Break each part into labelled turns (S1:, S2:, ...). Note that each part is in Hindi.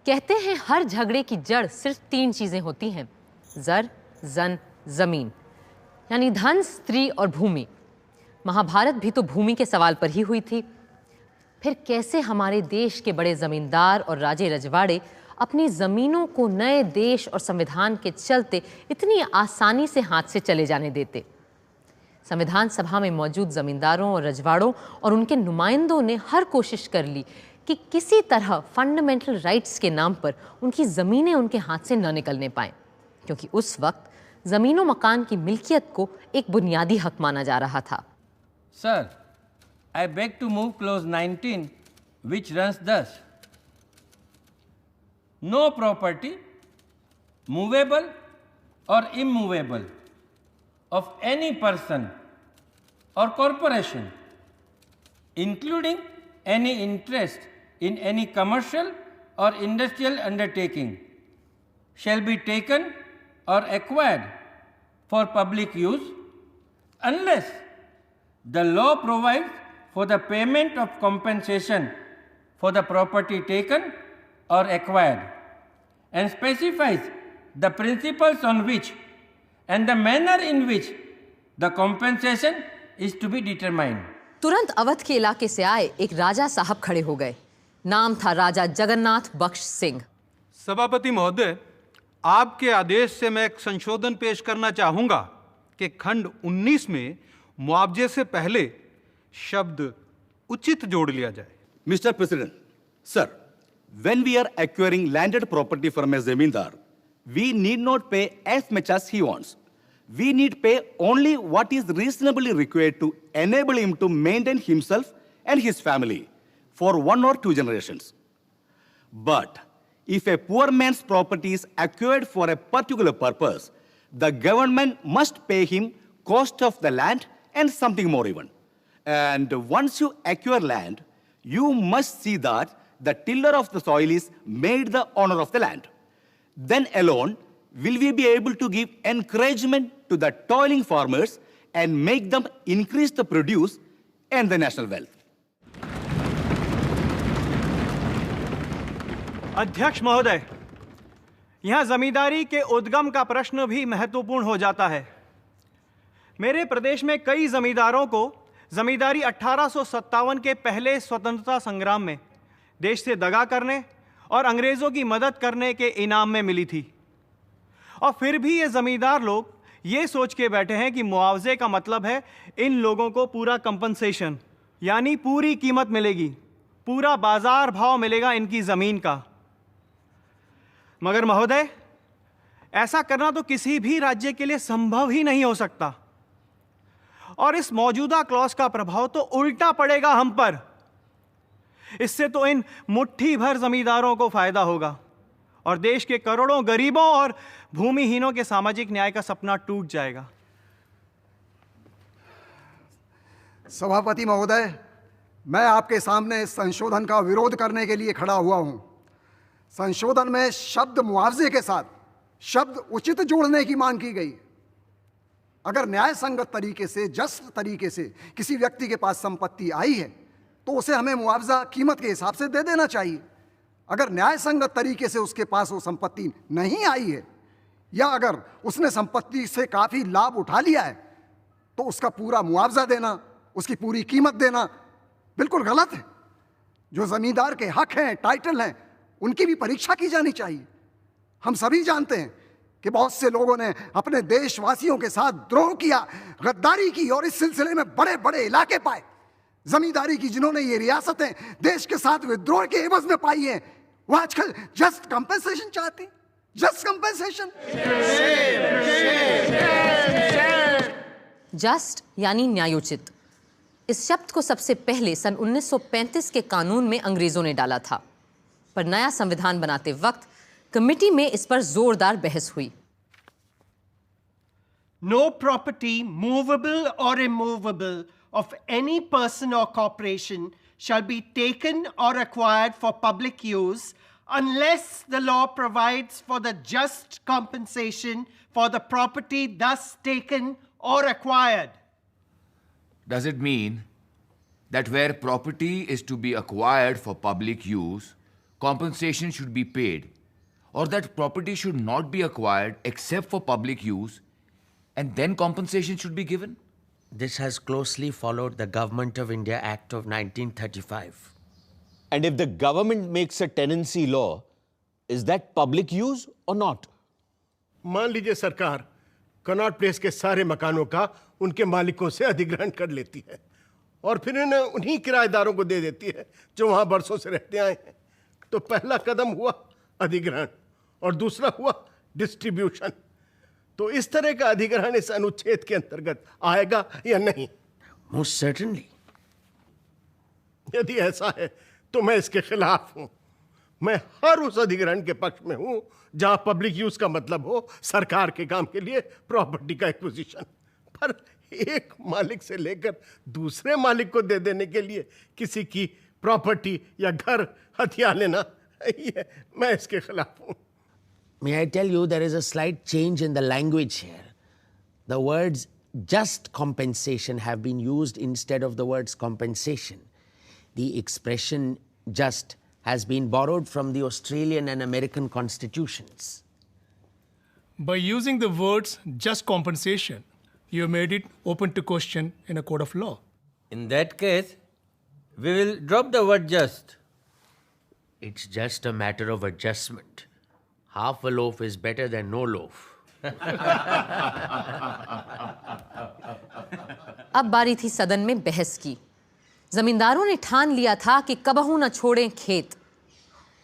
S1: कहते हैं हर झगड़े की जड़ सिर्फ 3 चीजें होती हैं, जर, जन, जमीन, यानी धन, स्त्री और भूमि। महाभारत भी तो भूमि के सवाल पर ही हुई थी। फिर कैसे हमारे देश के बड़े जमींदार और राजे रजवाड़े अपनी जमीनों को नए देश और संविधान के चलते इतनी आसानी से हाथ से चले जाने देते? संविधान सभा में मौजूद जमींदारों और रजवाड़ों और उनके नुमाइंदों ने हर कोशिश कर ली कि किसी तरह फंडामेंटल राइट्स के नाम पर उनकी ज़मीनें उनके हाथ से न निकलने पाएं, क्योंकि उस वक्त ज़मीनों मकान की मिल्कियत को एक बुनियादी हक माना जा रहा था।
S2: Sir, I beg to move clause 19, which runs thus: No property, movable or immovable, of any person or corporation, including any interest in any commercial or industrial undertaking, shall be taken or acquired for public use unless the law provides for the payment of compensation for the property taken or acquired and specifies the principles on which and the manner in which the compensation is to be determined.
S1: तुरंत अवध के इलाके से आए एक राजा साहब खड़े हो गए। नाम था राजा जगन्नाथ बख्श सिंह।
S3: सभापति महोदय, आपके आदेश से मैं एक संशोधन पेश करना चाहूंगा कि खंड 19 में मुआवजे से पहले शब्द उचित जोड़ लिया जाए।
S4: Mr. President, sir, when we are acquiring landed property from a zamindar, we need not pay as much as he wants. We need pay only what is reasonably required to enable him to maintain himself and his family for 1 or 2 generations. But if a poor man's property is acquired for a particular purpose, the government must pay him cost of the land and something more even. And once you acquire land, you must see that the tiller of the soil is made the owner of the land. Then alone will we be able to give encouragement to the toiling farmers and make them increase the produce and the national wealth.
S5: अध्यक्ष महोदय, यहाँ जमींदारी के उद्गम का प्रश्न भी महत्वपूर्ण हो जाता है। मेरे प्रदेश में कई जमींदारों को जमींदारी 1857 के पहले स्वतंत्रता संग्राम में देश से दगा करने और अंग्रेज़ों की मदद करने के इनाम में मिली थी। और फिर भी ये ज़मींदार लोग ये सोच के बैठे हैं कि मुआवजे का मतलब है इन लोगों को पूरा कंपनसेशन, यानी पूरी कीमत मिलेगी, पूरा बाजार भाव मिलेगा इनकी ज़मीन का। मगर महोदय, ऐसा करना तो किसी भी राज्य के लिए संभव ही नहीं हो सकता, और इस मौजूदा क्लॉज का प्रभाव तो उल्टा पड़ेगा हम पर। इससे तो इन मुट्ठी भर जमींदारों को फायदा होगा और देश के करोड़ों गरीबों और भूमिहीनों के सामाजिक न्याय का सपना टूट जाएगा।
S6: सभापति महोदय, मैं आपके सामने इस संशोधन का विरोध करने के लिए खड़ा हुआ हूं। संशोधन में शब्द मुआवजे के साथ शब्द उचित जोड़ने की मांग की गई। अगर न्याय संगत तरीके से, जस्ट तरीके से किसी व्यक्ति के पास संपत्ति आई है तो उसे हमें मुआवजा कीमत के हिसाब से दे देना चाहिए। अगर न्याय संगत तरीके से उसके पास वो संपत्ति नहीं आई है या अगर उसने संपत्ति से काफ़ी लाभ उठा लिया है तो उसका पूरा मुआवजा देना, उसकी पूरी कीमत देना बिल्कुल गलत है। जो ज़मींदार के हक हैं, टाइटल हैं, उनकी भी परीक्षा की जानी चाहिए। हम सभी जानते हैं कि बहुत से लोगों ने अपने देशवासियों के साथ द्रोह किया, गद्दारी की और इस सिलसिले में बड़े बड़े इलाके पाए। जमींदारी की जिन्होंने ये रियासतें देश के साथ विद्रोह के एवज में पाई हैं, वो आजकल जस्ट कंपेंसेशन चाहते हैं। Just compensation.
S1: जस्ट यानी न्यायोचित। इस शब्द को सबसे पहले सन 1935 के कानून में अंग्रेजों ने डाला था, पर नया संविधान बनाते वक्त कमेटी में इस पर जोरदार बहस हुई।
S7: No property, movable or immovable, of any person or corporation shall be taken or acquired for public use unless the law provides for the just compensation for the property thus taken or acquired.
S8: Does it mean that where property is to be acquired for public use, compensation should be paid, or that property should not be acquired except for public use, and then compensation should be given?
S9: This has closely followed the Government of India Act of 1935.
S10: And if the government makes a tenancy law, is that public use or not?
S11: मान लीजिए सरकार कनॉट प्लेस के सारे मकानों का उनके मालिकों से अधिग्रहण कर लेती है और फिर इन्हें उन्हीं किराएदारों को दे देती है जो वहां बरसों से रहते आए हैं। तो पहला कदम हुआ अधिग्रहण और दूसरा हुआ डिस्ट्रीब्यूशन। तो इस तरह का अधिग्रहण इस अनुच्छेद के अंतर्गत आएगा या नहीं?
S9: Most certainly.
S11: यदि ऐसा है तो मैं इसके खिलाफ हूं। मैं हर उस अधिग्रहण के पक्ष में हूं जहां पब्लिक यूज का मतलब हो सरकार के काम के लिए प्रॉपर्टी का एक्विजिशन। पर एक मालिक से लेकर दूसरे मालिक को दे देने के लिए किसी की प्रॉपर्टी या घर हथिया लेना, ये मैं इसके खिलाफ हूं।
S9: May I tell you, there is a slight change in the language here. The words just compensation have been used instead of the words compensation. The expression just has been borrowed from the Australian and American constitutions.
S12: By using the words just compensation, you have made it open to question in a court of law.
S2: In that case, we will drop the word just.
S9: It's just a matter of adjustment. Half a loaf is better than no loaf.
S1: अब बारी थी सदन में बहस की। जमींदारों ने ठान लिया था कि कबहू न छोड़ें खेत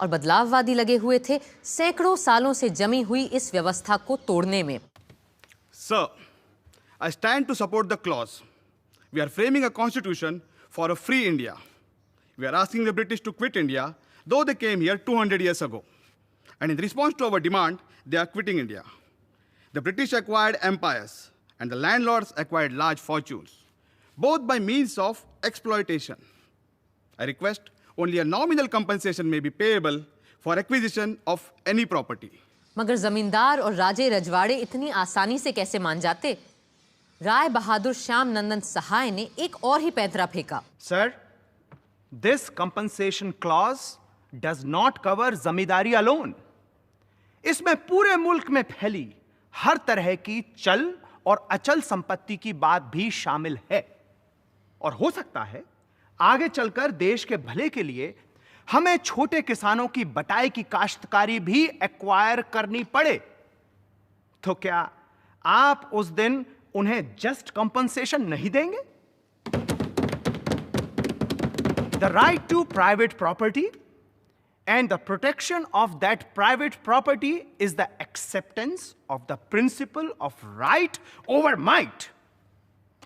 S1: और बदलाववादी लगे हुए थे सैकड़ों सालों से जमी हुई इस व्यवस्था को तोड़ने में।
S13: Sir, I stand to support the clause. We are framing a constitution for a free India. We are asking the British to quit India, though they came here 200 years ago. And in response to our demand, they are quitting India. The British acquired empires, and the landlords acquired large fortunes, both by means of exploitation. I request only a nominal compensation may be payable for acquisition of any property.
S1: मगर जमींदार और राजे रजवाड़े इतनी आसानी से कैसे मान जाते? राय बहादुर श्याम नंदन सहाय ने एक और ही पैंतरा फेंका।
S5: Sir, this compensation clause does not cover zamindari alone. इसमें पूरे मुल्क में फैली हर तरह की चल और अचल संपत्ति की बात भी शामिल है और हो सकता है आगे चलकर देश के भले के लिए हमें छोटे किसानों की बटाई की काश्तकारी भी एक्वायर करनी पड़े। तो क्या आप उस दिन उन्हें जस्ट कंपनसेशन नहीं देंगे? The right to private property and the protection of that private property is the acceptance of the principle of right over might.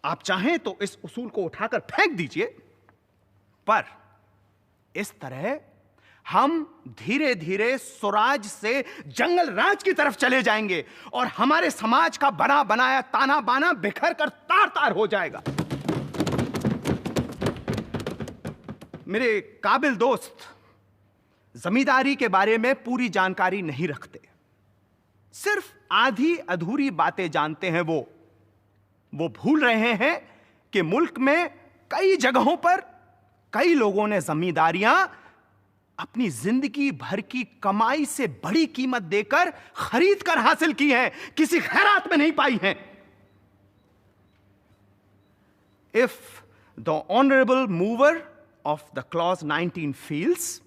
S5: आप चाहें तो इस उसूल को उठाकर फेंक दीजिए, पर इस तरह हम धीरे धीरे स्वराज से जंगल राज की तरफ चले जाएंगे और हमारे समाज का बना बनाया ताना बाना बिखर कर तार तार हो जाएगा। मेरे काबिल दोस्त जमींदारी के बारे में पूरी जानकारी नहीं रखते, सिर्फ आधी अधूरी बातें जानते हैं। वो भूल रहे हैं कि मुल्क में कई जगहों पर कई लोगों ने जमींदारियां अपनी जिंदगी भर की कमाई से बड़ी कीमत देकर खरीद कर हासिल की हैं, किसी खैरात में नहीं पाई हैं। If the honorable mover of the clause 19 feels,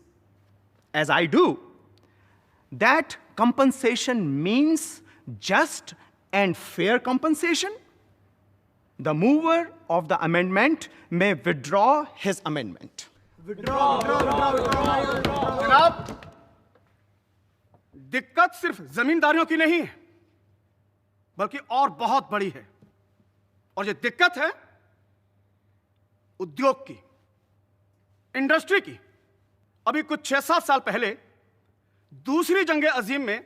S5: as I do, that compensation means just and fair compensation, the mover of the amendment may withdraw his amendment.
S13: जनाब, दिक्कत सिर्फ जमींदारियों की नहीं है, बल्कि और बहुत बड़ी है। और ये दिक्कत है उद्योग की, इंडस्ट्री की। अभी कुछ 6-7 साल पहले दूसरी जंग अजीम में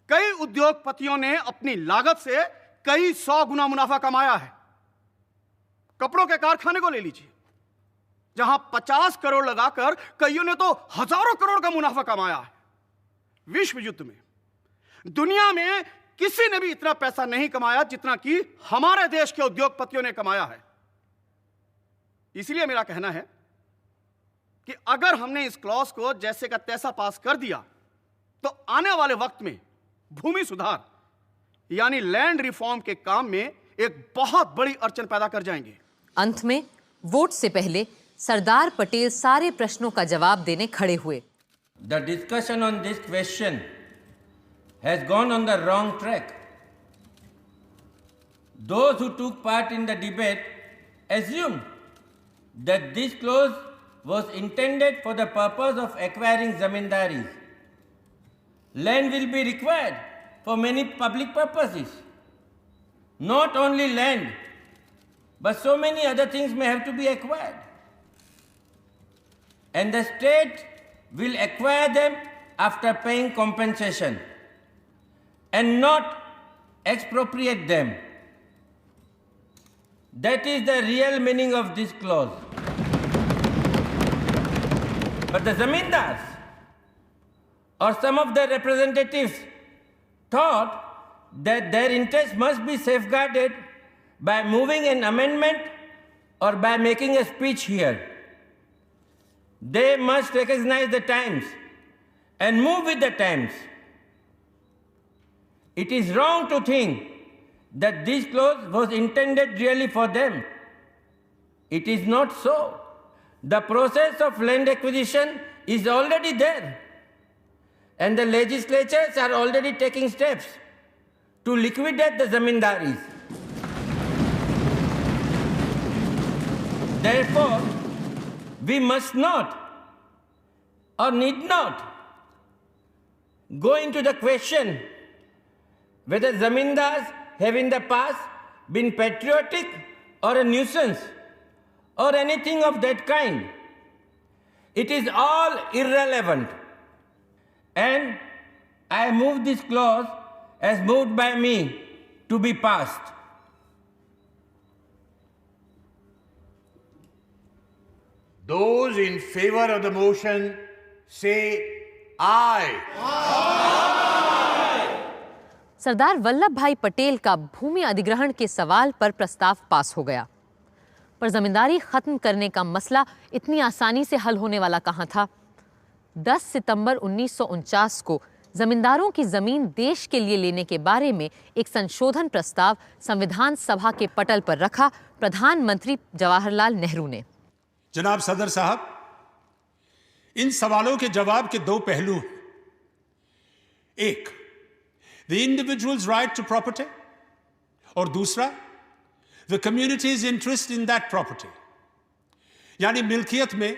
S13: कई उद्योगपतियों ने अपनी लागत से कई 100 गुना मुनाफा कमाया है। कपड़ों के कारखाने को ले लीजिए, जहां 50 करोड़ लगाकर कईयों ने तो हजारों करोड़ का मुनाफा कमाया है। विश्व युद्ध में दुनिया में किसी ने भी इतना पैसा नहीं कमाया जितना कि हमारे देश के उद्योगपतियों ने कमाया है। इसलिए मेरा कहना है कि अगर हमने इस क्लॉज को जैसे का तैसा पास कर दिया तो आने वाले वक्त में भूमि सुधार यानी लैंड रिफॉर्म के काम में एक बहुत बड़ी अड़चन पैदा कर जाएंगे।
S1: अंत में वोट से पहले सरदार पटेल सारे प्रश्नों का जवाब देने खड़े हुए।
S2: The discussion on this question has gone on the wrong track. Those who took part in the debate assumed that this clause was intended for the purpose of acquiring zamindaris. Land will be required for many public purposes. Not only land, but so many other things may have to be acquired. And the state will acquire them after paying compensation and not expropriate them. That is the real meaning of this clause. But the zamindars or some of their representatives thought that their interests must be safeguarded by moving an amendment or by making a speech here. They must recognize the times and move with the times. It is wrong to think that this clause was intended really for them. It is not so. The process of land acquisition is already there, and the legislatures are already taking steps to liquidate the zamindaris. Therefore, we must not or need not go into the question whether zamindars have in the past been patriotic or a nuisance or anything of that kind. It is all irrelevant. And I move this clause as moved by me to be passed.
S14: Those in favor of the motion say aye.
S1: Sardar Vallabh भाई पटेल का भूमि अधिग्रहण के सवाल पर प्रस्ताव पास हो गया, पर जमींदारी खत्म करने का मसला इतनी आसानी से हल होने वाला कहां था। 10 सितंबर 1949 को जमींदारों की जमीन देश के लिए लेने के बारे में एक संशोधन प्रस्ताव संविधान सभा के पटल पर रखा प्रधानमंत्री जवाहरलाल नेहरू ने।
S15: जनाब सदर साहब, इन सवालों के जवाब के दो पहलू हैं। एक, the individuals right to property, और दूसरा, the communities interest in that property. यानी मिल्कियत में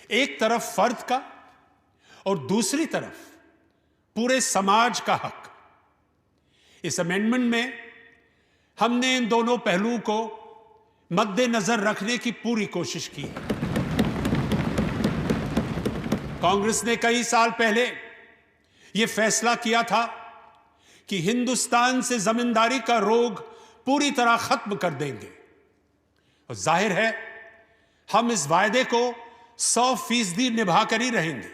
S15: एक तरफ फर्द का और दूसरी तरफ पूरे समाज का हक। इस अमेंडमेंट में हमने इन दोनों पहलुओं को मद्देनजर रखने की पूरी कोशिश की है। कांग्रेस ने कई साल पहले यह फैसला किया था कि हिंदुस्तान से जमींदारी का रोग पूरी तरह खत्म कर देंगे, और जाहिर है हम इस वायदे को 100% निभा कर ही रहेंगे,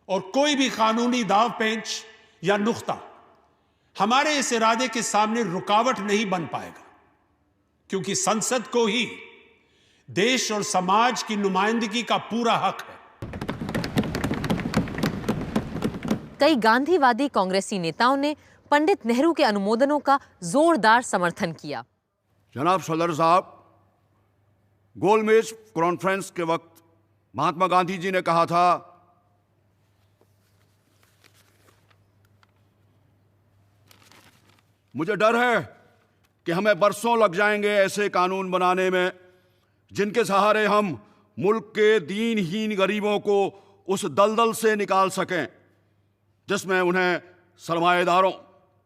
S15: और कोई भी कानूनी दाव पेंच या नुक्ता हमारे इस इरादे के सामने रुकावट नहीं बन पाएगा, क्योंकि संसद को ही देश और समाज की नुमाइंदगी का पूरा हक है।
S1: कई गांधीवादी कांग्रेसी नेताओं ने पंडित नेहरू के अनुमोदनों का जोरदार समर्थन किया।
S16: जनाब सदर साहब, गोलमेज कॉन्फ्रेंस के वक्त महात्मा गांधी जी ने कहा था, मुझे डर है कि हमें बरसों लग जाएंगे ऐसे कानून बनाने में जिनके सहारे हम मुल्क के दीनहीन गरीबों को उस दलदल से निकाल सकें जिसमें उन्हें सरमाएदारों,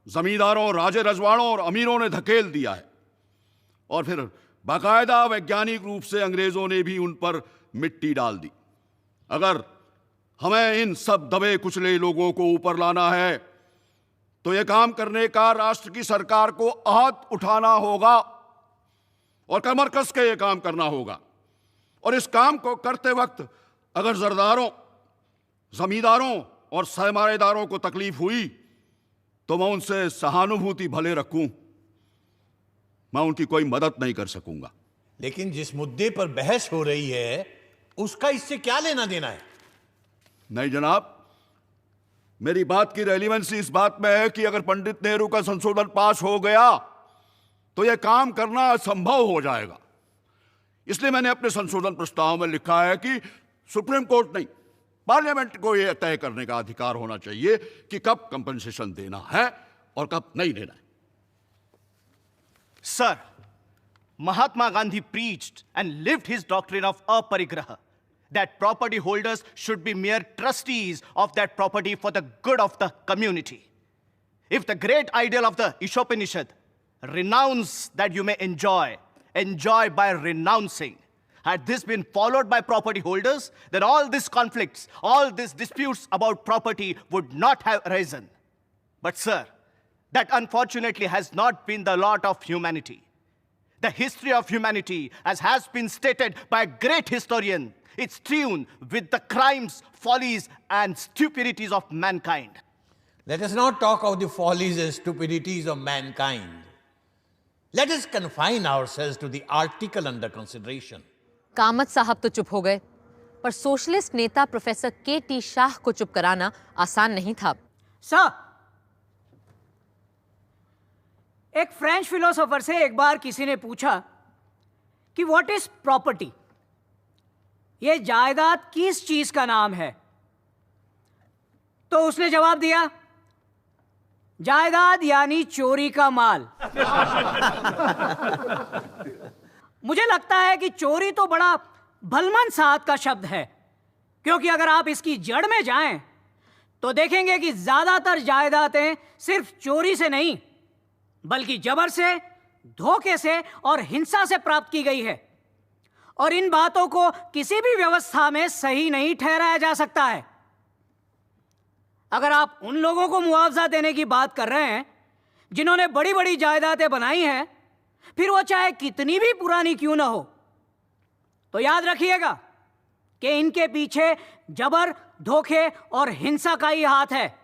S16: जमींदारों, राजे रजवाड़ों और अमीरों ने धकेल दिया है, और फिर बाकायदा वैज्ञानिक रूप से अंग्रेजों ने भी उन पर मिट्टी डाल दी। अगर हमें इन सब दबे कुचले लोगों को ऊपर लाना है तो यह काम करने का राष्ट्र की सरकार को आहत उठाना होगा और कमर कस के यह काम करना होगा। और इस काम को करते वक्त अगर जरदारों, जमींदारों और सरमाएदारों को तकलीफ हुई तो मैं उनसे सहानुभूति भले रखूं, मैं उनकी कोई मदद नहीं कर सकूंगा।
S14: लेकिन जिस मुद्दे पर बहस हो रही है, उसका इससे क्या लेना देना है?
S16: नहीं जनाब, मेरी बात की रेलिवेंसी इस बात में है कि अगर पंडित नेहरू का संशोधन पास हो गया तो यह काम करना असंभव हो जाएगा। इसलिए मैंने अपने संशोधन प्रस्ताव में लिखा है कि सुप्रीम कोर्ट नहीं, पार्लियामेंट को यह तय करने का अधिकार होना चाहिए कि कब कंपनसेशन देना है और कब नहीं देना है।
S5: Sir, Mahatma Gandhi preached and lived his doctrine of aparigraha, that property holders should be mere trustees of that property for the good of the community. If the great ideal of the Ishopanishad, renounce that you may enjoy by renouncing, had this been followed by property holders, then all these conflicts, all these disputes about property would not have arisen. But sir, that unfortunately has not been the lot of humanity. The history of humanity, as has been stated by a great historian, it's strewn with the crimes, follies, and stupidities of mankind.
S14: Let us not talk of the follies and stupidities of mankind. Let us confine ourselves to the article under consideration.
S1: Kamat साहब तो चुप हो गए, पर सोशलिस्ट नेता प्रोफेसर के.टी. शाह को चुप कराना आसान नहीं था।
S17: सर, एक फ्रेंच फिलोसोफर से एक बार किसी ने पूछा कि व्हाट इज प्रॉपर्टी, ये जायदाद किस चीज का नाम है? तो उसने जवाब दिया, जायदाद यानी चोरी का माल। मुझे लगता है कि चोरी तो बड़ा भलमनसाहत का शब्द है, क्योंकि अगर आप इसकी जड़ में जाएं तो देखेंगे कि ज्यादातर जायदादें सिर्फ चोरी से नहीं बल्कि जबर से, धोखे से और हिंसा से प्राप्त की गई है, और इन बातों को किसी भी व्यवस्था में सही नहीं ठहराया जा सकता है। अगर आप उन लोगों को मुआवजा देने की बात कर रहे हैं जिन्होंने बड़ी बड़ी जायदादें बनाई हैं, फिर वो चाहे कितनी भी पुरानी क्यों ना हो, तो याद रखिएगा कि इनके पीछे जबर, धोखे और हिंसा का ही हाथ है,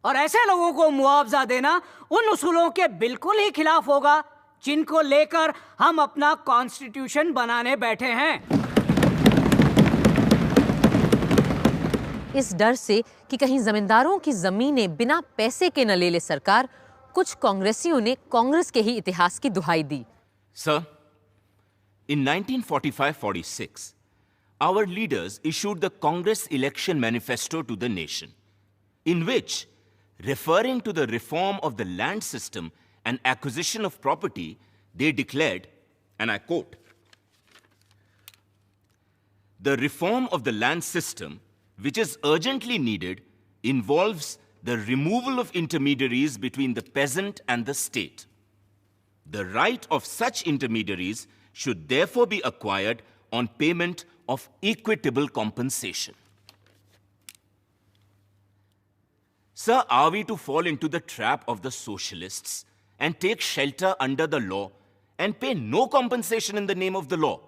S17: और ऐसे लोगों को मुआवजा देना उन उसूलों के बिल्कुल ही खिलाफ होगा जिनको लेकर हम अपना कॉन्स्टिट्यूशन बनाने बैठे हैं।
S1: इस डर से कि कहीं जमींदारों की जमीनें बिना पैसे के न ले ले सरकार, कुछ कांग्रेसियों ने कांग्रेस के ही इतिहास की दुहाई दी।
S18: Sir, in 1945-46, our leaders issued the Congress election manifesto to the nation, in which, referring to the reform of the land system and acquisition of property, they declared, and I quote, "The reform of the land system, which is urgently needed, involves the removal of intermediaries between the peasant and the state. The right of such intermediaries should therefore be acquired on payment of equitable compensation." Sir, are we to fall into the trap of the socialists and take shelter under the law and pay no compensation in the name of the law?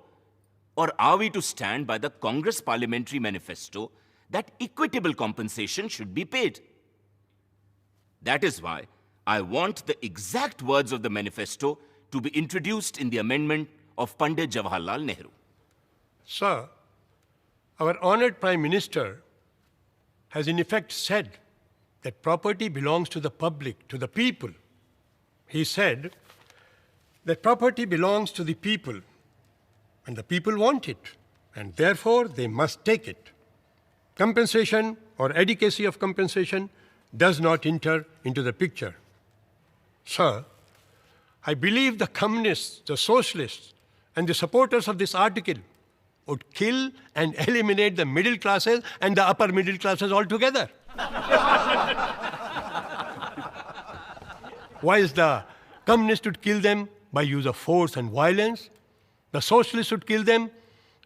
S18: Or are we to stand by the Congress Parliamentary Manifesto that equitable compensation should be paid? That is why I want the exact words of the manifesto to be introduced in the amendment of Pandit Jawaharlal Nehru.
S11: Sir, our honored Prime Minister has in effect said that property belongs to the public, to the people. He said that property belongs to the people, and the people want it, and therefore they must take it. Compensation or adequacy of compensation does not enter into the picture. Sir, I believe the communists, the socialists, and the supporters of this article would kill and eliminate the middle classes and the upper middle classes altogether. Whilst the communists would kill them by use of force and violence, the socialists would kill them,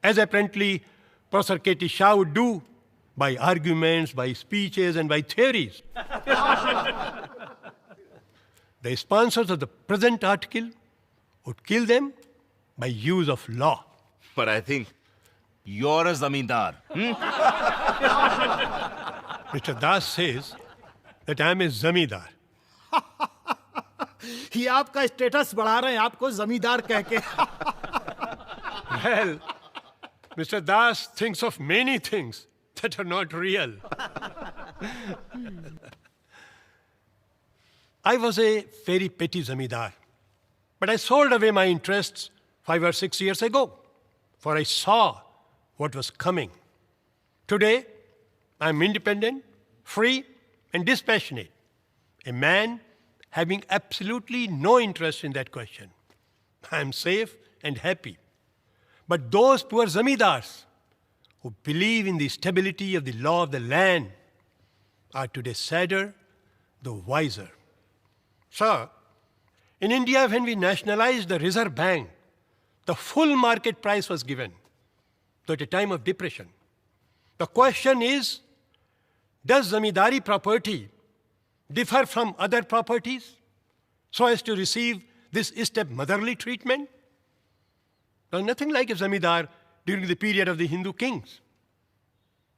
S11: as apparently Professor K.T. Shah would do, by arguments, by speeches, and by theories. The sponsors of the present article would kill them by use of law.
S18: But I think you're a zamindar.
S11: Mr. Das says that I am a zamindar.
S19: ये आपका स्टेटस बढ़ा रहे हैं आपको जमींदार कह के।
S11: Well, Mr. Das thinks of many things that are not real. I was a very petty zamindar, but I sold away my interests 5 or 6 years ago, for I saw what was coming. Today, I am independent, free, and dispassionate, a man having absolutely no interest in that question. I am safe and happy. But those poor zamindars who believe in the stability of the law of the land are today sadder, though wiser. Sir, in India, when we nationalized the Reserve Bank, the full market price was given, though at a time of depression. The question is, does zamindari property differ from other properties so as to receive this step-motherly treatment? There's nothing like a zamindar during the period of the Hindu kings.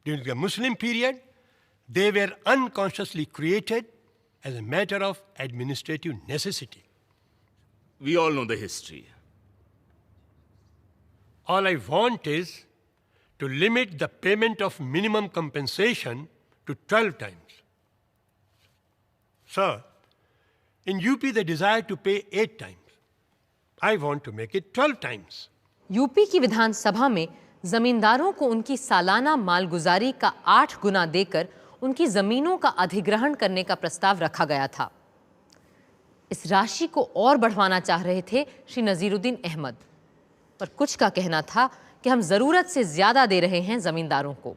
S11: During the Muslim period, they were unconsciously created as a matter of administrative necessity.
S18: We all know the history.
S11: All I want is to limit the payment of minimum compensation to 12 times. Sir, in UP they desire to pay 8 times. I want to make it 12 times.
S1: UP की विधानसभा में जमींदारों को उनकी सालाना मालगुजारी का 8 गुना देकर उनकी जमीनों का अधिग्रहण करने का प्रस्ताव रखा गया था। इस राशि को और बढ़वाना चाह रहे थे श्री नजीरुद्दीन अहमद, पर कुछ का कहना था कि हम जरूरत से ज्यादा दे रहे हैं जमींदारों को।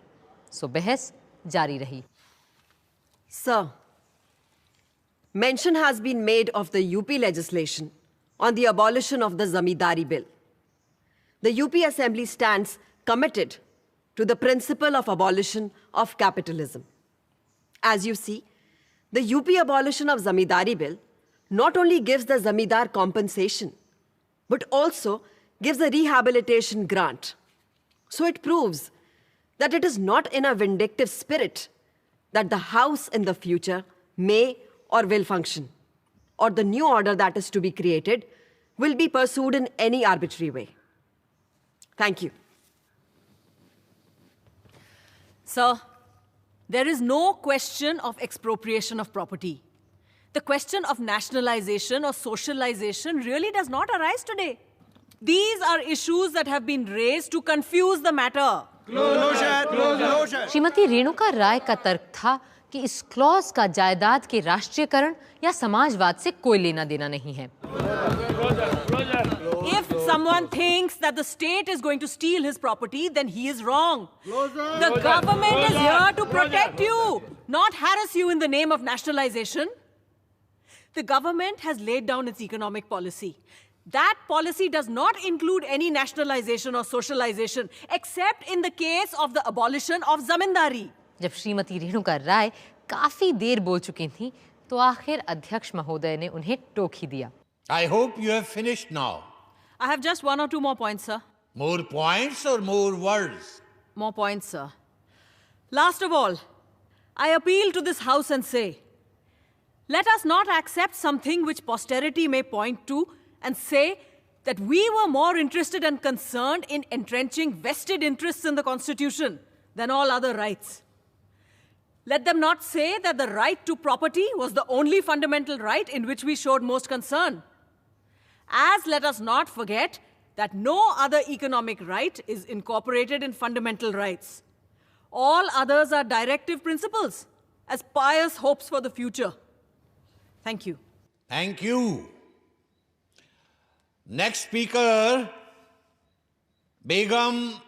S1: सो बहस जारी रही।
S19: Sir, mention has been made of the UP legislation on the abolition of the Zamindari Bill. The UP Assembly stands committed to the principle of abolition of capitalism. As you see, the UP abolition of Zamindari Bill not only gives the Zamindar compensation, but also gives a rehabilitation grant. So it proves that it is not in a vindictive spirit that the house in the future may or will function, or the new order that is to be created will be pursued in any arbitrary way. Thank you.
S20: Sir, there is no question of expropriation of property. The question of nationalization or socialization really does not arise today. These are issues that have been raised to confuse the matter.
S1: Shrimati Renuka राय का तर्क था कि इस क्लॉज का जायदाद के राष्ट्रीयकरण या समाजवाद से कोई लेना देना नहीं है।
S20: If someone thinks that the state is going to steal his property, then he is wrong. The government is here to protect you, not harass you in the name of nationalization. The government has laid down its economic policy. That policy does not include any nationalization or socialization, except in the case of the abolition of zamindari.
S1: जब श्रीमती रेणुका राय काफी देर बोल चुकी थीं, तो आखिर अध्यक्ष महोदय ने उन्हें टोक ही दिया।
S14: I hope you have finished now.
S20: I have just 1 or 2 more points, sir.
S14: More points or more words?
S20: More points, sir. Last of all, I appeal to this House and say, let us not accept something which posterity may point to and say that we were more interested and concerned in entrenching vested interests in the Constitution than all other rights. Let them not say that the right to property was the only fundamental right in which we showed most concern. As let us not forget that no other economic right is incorporated in fundamental rights. All others are directive principles, as pious hopes for the future. Thank you.
S14: Thank you. Next speaker, Begum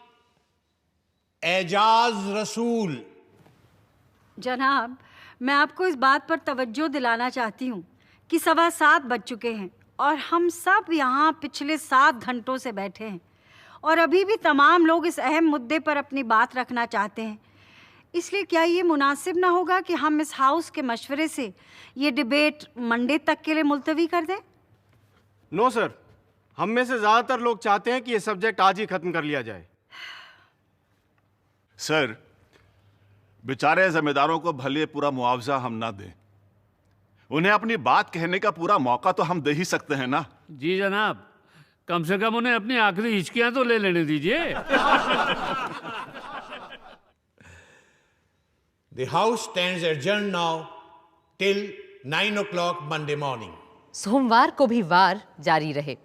S14: Ejaz रसूल।
S21: जनाब, मैं आपको इस बात पर तवज्जो दिलाना चाहती हूँ कि 7:15 बज चुके हैं और हम सब यहाँ पिछले 7 घंटों से बैठे हैं और अभी भी तमाम लोग इस अहम मुद्दे पर अपनी बात रखना चाहते हैं। इसलिए क्या ये मुनासिब ना होगा कि हम इस हाउस के मशवरे से ये डिबेट मंडे तक के लिए मुलतवी कर दें?
S5: नो सर, हम में से ज़्यादातर लोग चाहते हैं कि ये सब्जेक्ट आज ही ख़त्म कर लिया जाए।
S16: सर, बेचारे जमींदारों को भले पूरा मुआवजा हम ना दें, उन्हें अपनी बात कहने का पूरा मौका तो हम दे ही सकते हैं ना।
S22: जी जनाब,
S3: कम से कम उन्हें अपनी आखिरी हिचकियां तो ले लेने दीजिए।
S14: The House stands adjourned now till 9 o'clock Monday morning.
S1: सोमवार को भी वार जारी रहे।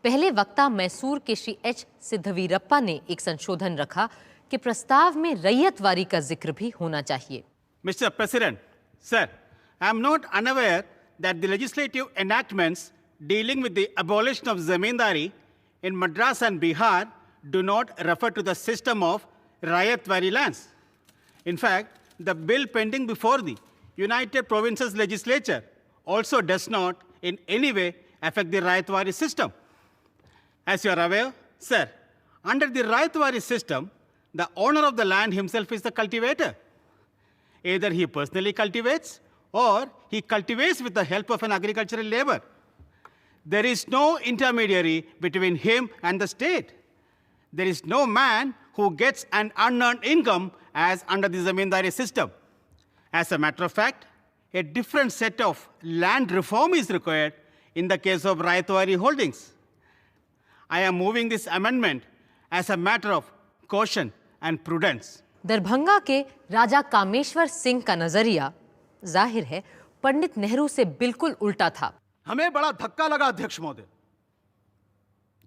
S1: पहले वक्ता मैसूर के श्री एच सिद्धवीरप्पा ने एक संशोधन रखा कि प्रस्ताव में रैयतवारी का जिक्र भी होना चाहिए।
S13: Mr. President, sir, I am not unaware that the legislative enactments dealing with the abolition of zamindari in Madras and Bihar do not refer to the system of rayatwari lands. In fact, the bill pending before the United Provinces Legislature also does not in any way affect the rayatwari system. As you are aware, sir, under the rayatwari system, the owner of the land himself is the cultivator. Either he personally cultivates or he cultivates with the help of an agricultural labor. There is no intermediary between him and the state. There is no man who gets an unearned income as under the zamindari system. As a matter of fact, a different set of land reform is required in the case of rayatwari holdings. I am moving this amendment as a matter of caution and prudence.
S1: Darbhanga के राजा कामेश्वर सिंह का नजरिया जाहिर है पंडित नेहरू से बिल्कुल उल्टा था।
S13: हमें बड़ा धक्का लगा अध्यक्ष महोदय,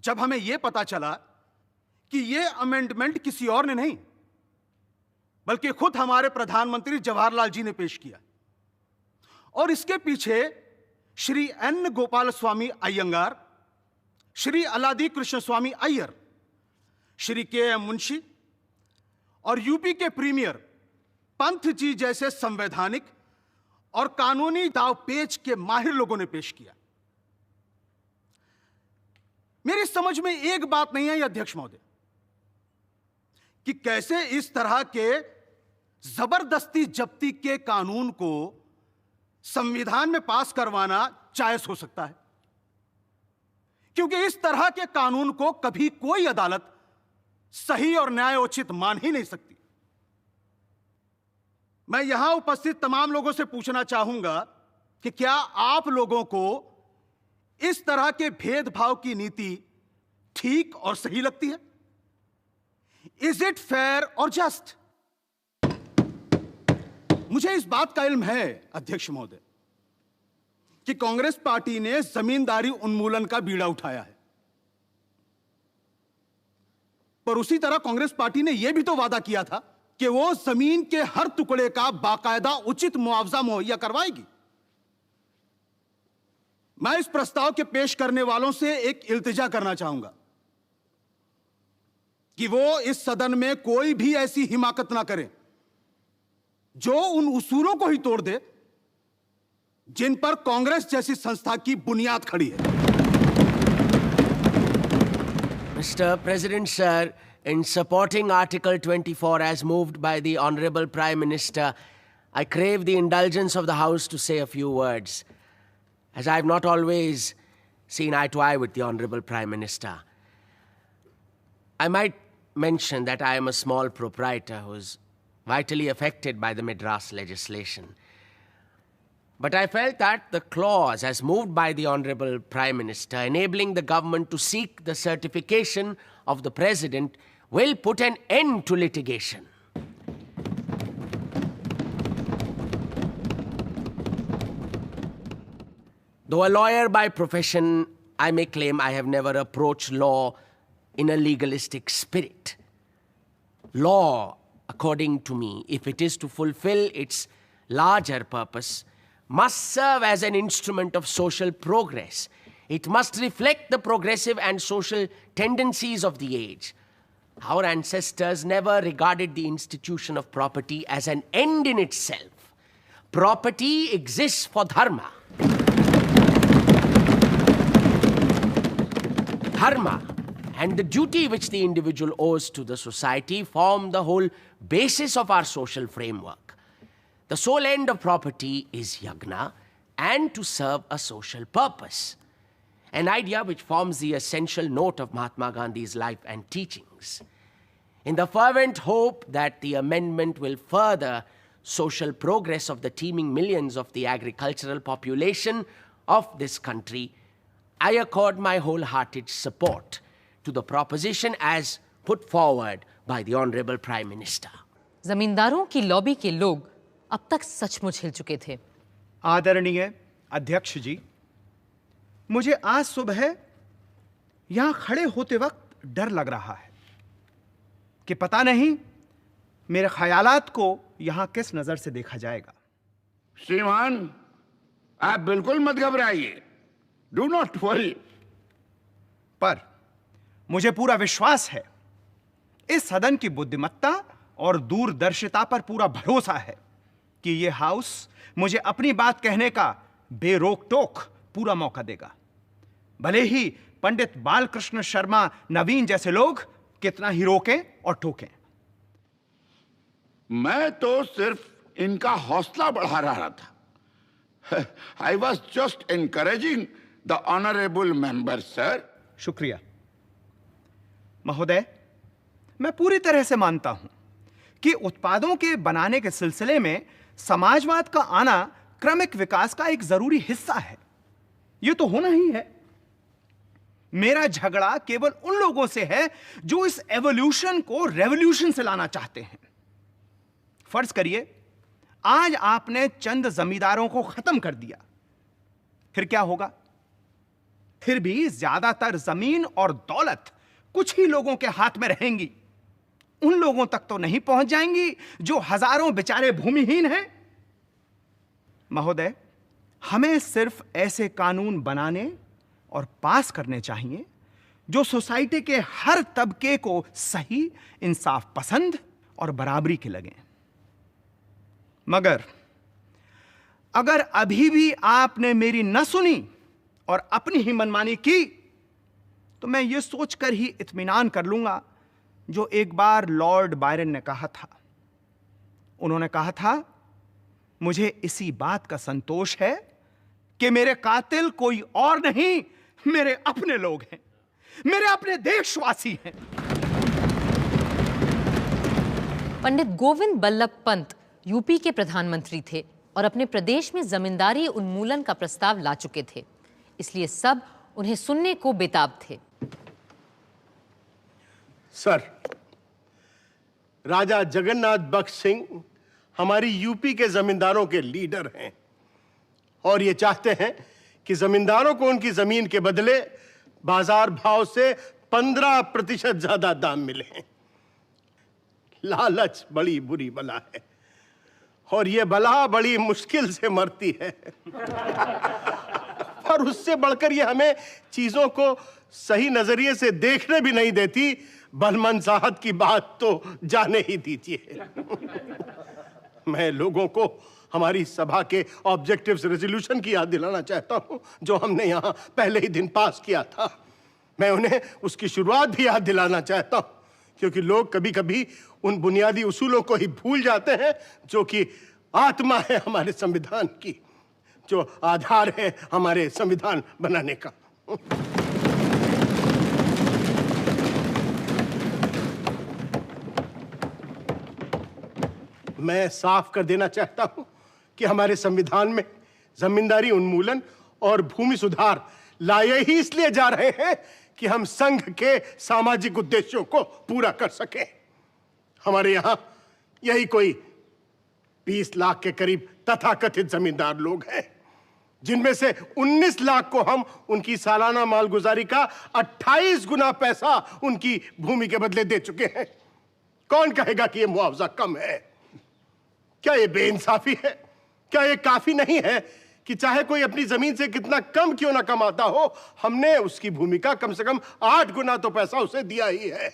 S13: जब हमें यह पता चला कि यह अमेंडमेंट किसी और ने नहीं बल्कि खुद हमारे प्रधानमंत्री जवाहरलाल जी ने पेश किया और इसके पीछे श्री एन गोपाल स्वामी अयंगार, श्री अलादी कृष्ण स्वामी अय्यर, श्री के एम मुंशी और यूपी के प्रीमियर पंत जी जैसे संवैधानिक और कानूनी दावपेच के माहिर लोगों ने पेश किया। मेरी समझ में एक बात नहीं आई अध्यक्ष महोदय कि कैसे इस तरह के जबरदस्ती जब्ती के कानून को संविधान में पास करवाना जायज हो सकता है, क्योंकि इस तरह के कानून को कभी कोई अदालत सही और न्यायोचित मान ही नहीं सकती। मैं यहां उपस्थित तमाम लोगों से पूछना चाहूंगा कि क्या आप लोगों को इस तरह के भेदभाव की नीति ठीक और सही लगती है? इज इट फेयर और जस्ट? मुझे इस बात का इल्म है अध्यक्ष महोदय कि कांग्रेस पार्टी ने जमींदारी उन्मूलन का बीड़ा उठाया है, पर उसी तरह कांग्रेस पार्टी ने यह भी तो वादा किया था कि वो जमीन के हर टुकड़े का बाकायदा उचित मुआवजा मुहैया करवाएगी। मैं इस प्रस्ताव के पेश करने वालों से एक इल्तिजा करना चाहूंगा कि वो इस सदन में कोई भी ऐसी हिमाकत ना करें जो उन उसूलों को ही तोड़ दे जिन पर कांग्रेस जैसी संस्था की बुनियाद खड़ी है।
S9: Mr. President, sir, in supporting Article 24 as moved by the Honorable Prime Minister, I crave the indulgence of the House to say a few words, as I have not always seen eye to eye with the Honorable Prime Minister. I might mention that I am a small proprietor who is vitally affected by the Madras legislation. But I felt that the clause as moved by the Honorable Prime Minister enabling the government to seek the certification of the President will put an end to litigation. Though a lawyer by profession, I may claim I have never approached law in a legalistic spirit. Law, according to me, if it is to fulfill its larger purpose, must serve as an instrument of social progress. It must reflect the progressive and social tendencies of the age. Our ancestors never regarded the institution of property as an end in itself. Property exists for dharma. Dharma and the duty which the individual owes to the society form the whole basis of our social framework. The sole end of property is yagna and to serve a social purpose, an idea which forms the essential note of Mahatma Gandhi's life and teachings. In the fervent hope that the amendment will further social progress of the teeming millions of the agricultural population of this country, I accord my wholehearted support to the proposition as put forward by the Honorable Prime Minister.
S1: जमींदारों की लॉबी के लोग अब तक सचमुच हिल चुके थे।
S5: आदरणीय अध्यक्ष जी, मुझे आज सुबह यहां खड़े होते वक्त डर लग रहा है कि पता नहीं मेरे ख्यालात को यहां किस नजर से देखा जाएगा।
S4: श्रीमान, आप बिल्कुल मत घबराइए, डू नॉट वरी।
S5: पर मुझे पूरा विश्वास है, इस सदन की बुद्धिमत्ता और दूरदर्शिता पर पूरा भरोसा है कि यह हाउस मुझे अपनी बात कहने का बेरोक टोक पूरा मौका देगा, भले ही पंडित बालकृष्ण शर्मा नवीन जैसे लोग कितना ही रोकें और टोकें।
S4: मैं तो सिर्फ इनका हौसला बढ़ा रहा था। I was just encouraging the honourable member sir.
S5: शुक्रिया महोदय, मैं पूरी तरह से मानता हूं कि उत्पादों के बनाने के सिलसिले में समाजवाद का आना क्रमिक विकास का एक जरूरी हिस्सा है। यह तो होना ही है। मेरा झगड़ा केवल उन लोगों से है जो इस एवोल्यूशन को रेवोल्यूशन से लाना चाहते हैं। फर्ज करिए आज आपने चंद जमींदारों को खत्म कर दिया, फिर क्या होगा? फिर भी ज्यादातर जमीन और दौलत कुछ ही लोगों के हाथ में रहेंगी। उन लोगों तक तो नहीं पहुंच जाएंगी जो हजारों बेचारे भूमिहीन हैं। महोदय, हमें सिर्फ ऐसे कानून बनाने और पास करने चाहिए जो सोसाइटी के हर तबके को सही, इंसाफ पसंद और बराबरी के लगें। मगर अगर अभी भी आपने मेरी न सुनी और अपनी ही मनमानी की, तो मैं यह सोचकर ही इत्मीनान कर लूंगा जो एक बार लॉर्ड बायरन ने कहा था। उन्होंने कहा था, मुझे इसी बात का संतोष है कि मेरे कातिल कोई और नहीं, मेरे अपने लोग हैं, मेरे अपने देशवासी हैं।
S1: पंडित गोविंद बल्लभ पंत यूपी के प्रधानमंत्री थे और अपने प्रदेश में जमींदारी उन्मूलन का प्रस्ताव ला चुके थे, इसलिए सब उन्हें सुनने को बेताब थे।
S11: सर, राजा जगन्नाथ बख्श सिंह हमारी यूपी के जमींदारों के लीडर हैं और ये चाहते हैं कि जमींदारों को उनकी जमीन के बदले बाजार भाव से 15% ज्यादा दाम मिले। लालच बड़ी बुरी बला है और ये बला बड़ी मुश्किल से मरती है। और उससे बढ़कर ये हमें चीजों को सही नजरिए से देखने भी नहीं देती। बलमन साहब की बात तो जाने ही दीजिए। मैं लोगों को हमारी सभा के ऑब्जेक्टिव्स रेजोल्यूशन की याद दिलाना चाहता हूं जो हमने यहां पहले ही दिन पास किया था। मैं उन्हें उसकी शुरुआत भी याद दिलाना चाहता हूं क्योंकि लोग कभी कभी उन बुनियादी उसूलों को ही भूल जाते हैं जो कि आत्मा है हमारे संविधान की, जो आधार है हमारे संविधान बनाने का। मैं साफ कर देना चाहता हूं कि हमारे संविधान में जमींदारी उन्मूलन और भूमि सुधार लाए ही इसलिए जा रहे हैं कि हम संघ के सामाजिक उद्देश्यों को पूरा कर सकें। हमारे यहां यही कोई 20 लाख के करीब तथाकथित जमींदार लोग हैं, जिनमें से 19 लाख को हम उनकी सालाना मालगुजारी का 28 गुना पैसा उनकी भूमि के बदले दे चुके हैं। कौन कहेगा कि यह मुआवजा कम है? क्या यह बेइंसाफी है? क्या यह काफी नहीं है कि चाहे कोई अपनी जमीन से कितना कम क्यों ना कमाता हो, हमने उसकी भूमि का कम से कम 8 गुना तो पैसा उसे दिया ही है।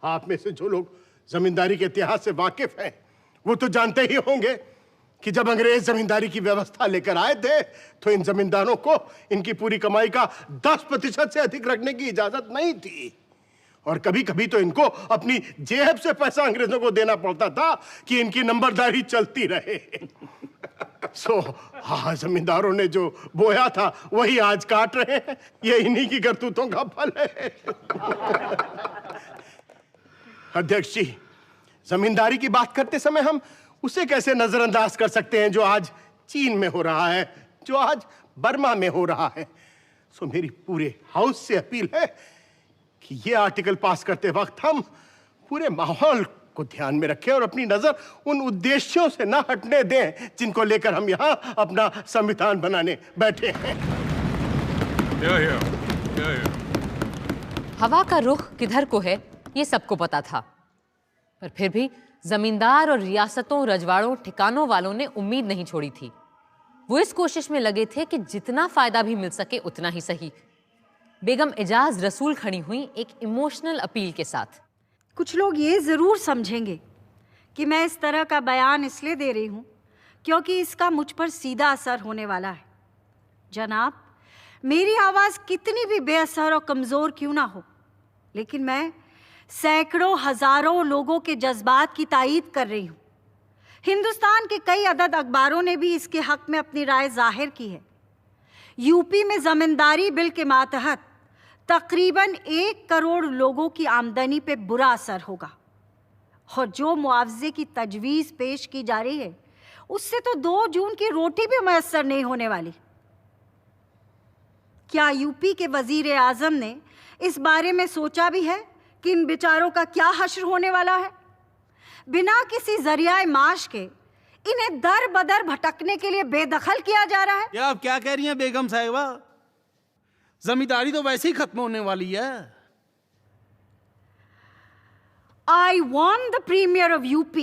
S11: आप में से जो लोग जमींदारी के इतिहास से वाकिफ हैं वो तो जानते ही होंगे कि जब अंग्रेज जमींदारी की व्यवस्था लेकर आए थे तो इन जमींदारों को इनकी पूरी कमाई का 10% से अधिक रखने की इजाजत नहीं थी और कभी कभी तो इनको अपनी जेब से पैसा अंग्रेजों को देना पड़ता था कि इनकी नंबरदारी चलती रहे। हाँ, जमींदारों ने जो बोया था वही आज काट रहे हैं। ये इन्हीं की करतूतों का फल है। अध्यक्ष जी, जमींदारी की बात करते समय हम उसे कैसे नजरअंदाज कर सकते हैं जो आज चीन में हो रहा है, जो आज बर्मा में हो रहा है। सो मेरी पूरे हाउस से अपील है कि ये आर्टिकल पास करते वक्त हम पूरे माहौल को ध्यान में रखें और अपनी नजर उन उद्देश्यों से ना हटने दें जिनको लेकर हम यहाँ अपना संविधान बनाने बैठे हैं।
S1: हवा का रुख किधर को है ये सबको पता था, पर फिर भी जमींदार और रियासतों, रजवाड़ों, ठिकानों वालों ने उम्मीद नहीं छोड़ी थी। वो इस कोशिश में लगे थे कि जितना फायदा भी मिल सके उतना ही सही। बेगम एजाज रसूल खड़ी हुई एक इमोशनल अपील के साथ।
S21: कुछ लोग ये ज़रूर समझेंगे कि मैं इस तरह का बयान इसलिए दे रही हूँ क्योंकि इसका मुझ पर सीधा असर होने वाला है। जनाब, मेरी आवाज़ कितनी भी बेअसर और कमज़ोर क्यों ना हो, लेकिन मैं सैकड़ों हज़ारों लोगों के जज्बात की तायीद कर रही हूँ। हिंदुस्तान के कई अदद अखबारों ने भी इसके हक में अपनी राय जाहिर की है। यूपी में ज़मींदारी बिल के मातहत तकरीबन 1 करोड़ लोगों की आमदनी पे बुरा असर होगा और जो मुआवजे की तजवीज़ पेश की जा रही है उससे तो 2 जून की रोटी भी मैसर नहीं होने वाली। क्या यूपी के वजीर आज़म ने इस बारे में सोचा भी है कि इन बेचारों का क्या हश्र होने वाला है? बिना किसी जरिया माश के इन्हें दर बदर भटकने के लिए बेदखल किया जा रहा है।
S6: क्या आप क्या कह रही हैं बेगम साहिबा? जमींदारी तो वैसे ही खत्म होने वाली है।
S21: I warn the Premier of UP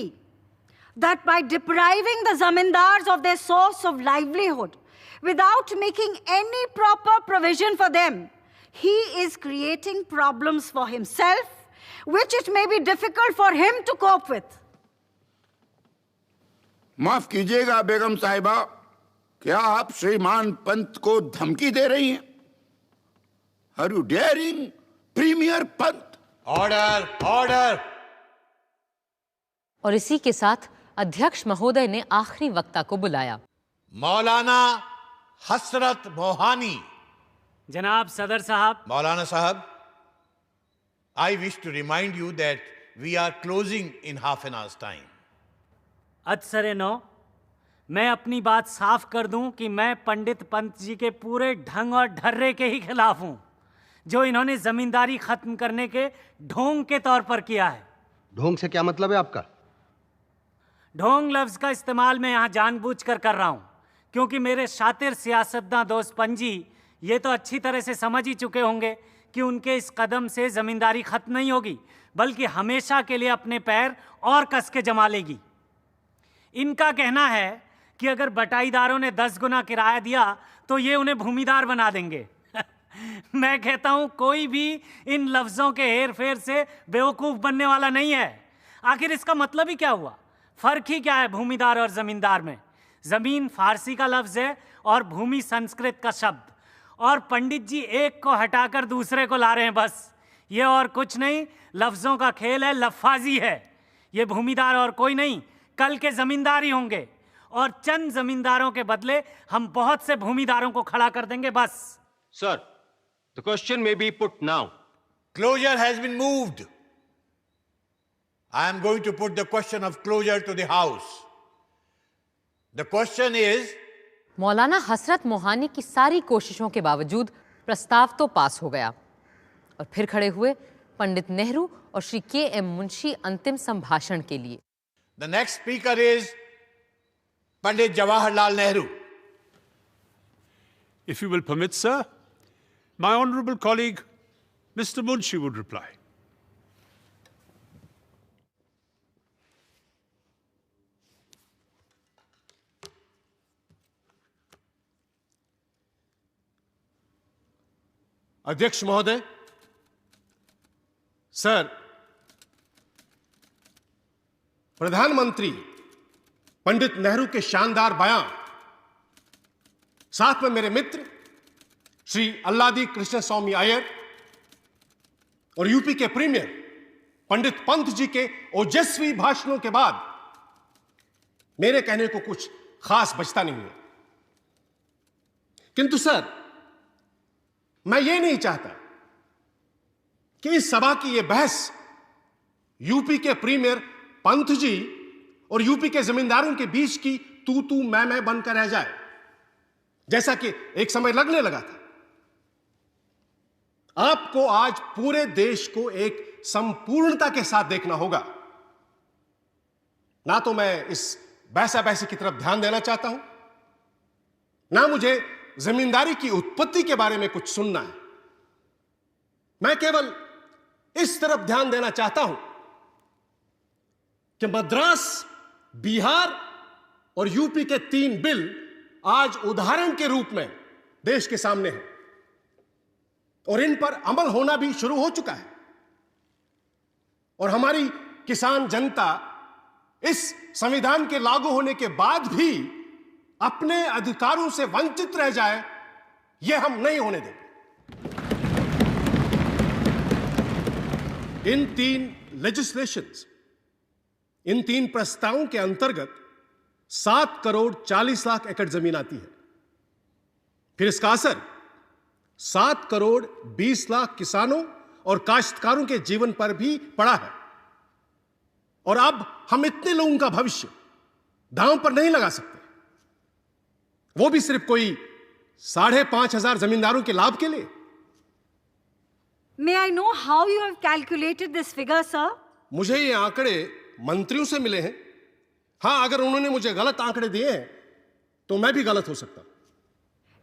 S21: that by depriving the zamindars of their source of livelihood without making any proper provision for them, he is creating problems for himself, which it may be difficult for him to cope with.
S4: माफ कीजिएगा बेगम साहिबा, क्या आप श्रीमान पंत को धमकी दे रही हैं? Are you daring premier Pant?
S14: Order, order.
S1: और इसी के साथ अध्यक्ष महोदय ने आखिरी वक्ता को बुलाया।
S14: मौलाना हसरत मोहानी।
S17: जनाब सदर साहब।
S14: मौलाना साहब, I wish to remind you that we are closing in half an hour's time.
S17: अत्सरे नो, मैं अपनी बात साफ कर दूं कि मैं पंडित पंत जी के पूरे ढंग और ढर्रे के ही खिलाफ हूं जो इन्होंने जमींदारी खत्म करने के ढोंग के तौर पर किया है।
S22: ढोंग से क्या मतलब है आपका?
S17: ढोंग लफ्ज का इस्तेमाल मैं यहाँ जानबूझकर कर रहा हूँ क्योंकि मेरे शातिर सियासतदां दोस्त पंजी ये तो अच्छी तरह से समझ ही चुके होंगे कि उनके इस कदम से जमींदारी खत्म नहीं होगी बल्कि हमेशा के लिए अपने पैर और कस के जमा लेगी। इनका कहना है कि अगर बटाईदारों ने 10 गुना किराया दिया तो ये उन्हें भूमिदार बना देंगे। मैं कहता हूं कोई भी इन लफ्जों के हेर फेर से बेवकूफ बनने वाला नहीं है। आखिर इसका मतलब ही क्या हुआ? फर्क ही क्या है भूमिदार और जमींदार में? जमीन फारसी का लफ्ज है और भूमि संस्कृत का शब्द, और पंडित जी एक को हटाकर दूसरे को ला रहे हैं बस। ये और कुछ नहीं, लफ्जों का खेल है, लफ्फाजी है। ये भूमिदार और कोई नहीं, कल के जमींदार ही होंगे और चंद जमींदारों के बदले हम बहुत से भूमिदारों को खड़ा कर देंगे बस।
S22: Sir, the question may be put now.
S14: Closure has been moved. I am going to put the question of closure to the House. The question is,
S1: मौलाना हसरत मोहानी की सारी कोशिशों के बावजूद प्रस्ताव तो पास हो गया और फिर खड़े हुए पंडित नेहरू और श्री के.एम. मुंशी अंतिम संभाषण के लिए।
S14: the next speaker is Pandit Jawaharlal Nehru.
S15: If you will permit, sir, my honorable colleague, Mr. Munshi, would reply.
S11: अध्यक्ष महोदय, सर, प्रधानमंत्री पंडित नेहरू के शानदार बयान, साथ में मेरे मित्र श्री अल्लादी कृष्ण स्वामी अय्यर और यूपी के प्रीमियर पंडित पंत जी के ओजस्वी भाषणों के बाद मेरे कहने को कुछ खास बचता नहीं है। किंतु सर, मैं ये नहीं चाहता कि इस सभा की यह बहस यूपी के प्रीमियर पंत जी और यूपी के जमींदारों के बीच की तू मैं बनकर रह जाए। जैसा कि एक समय लगने लगा था। आपको आज पूरे देश को एक संपूर्णता के साथ देखना होगा। ना तो मैं इस बहसा बहसी की तरफ ध्यान देना चाहता हूं, ना मुझे जमींदारी की उत्पत्ति के बारे में कुछ सुनना है। मैं केवल इस तरफ ध्यान देना चाहता हूं कि मद्रास, बिहार और यूपी के 3 बिल आज उदाहरण के रूप में देश के सामने हैं और इन पर अमल होना भी शुरू हो चुका है। और हमारी किसान जनता इस संविधान के लागू होने के बाद भी अपने अधिकारों से वंचित रह जाए, यह हम नहीं होने देंगे। इन 3 लेजिस्लेशंस, इन 3 प्रस्तावों के अंतर्गत 7 करोड़ 40 लाख एकड़ जमीन आती है। फिर इसका असर 7 करोड़ 20 लाख किसानों और काश्तकारों के जीवन पर भी पड़ा है। और अब हम इतने लोगों का भविष्य दांव पर नहीं लगा सकते, वो भी सिर्फ कोई 5,500 जमींदारों के लाभ के लिए।
S21: May I know how you have calculated this figure, sir?
S11: मुझे ये आंकड़े मंत्रियों से मिले हैं। हां, अगर उन्होंने मुझे गलत आंकड़े दिए हैं तो मैं भी गलत हो सकता।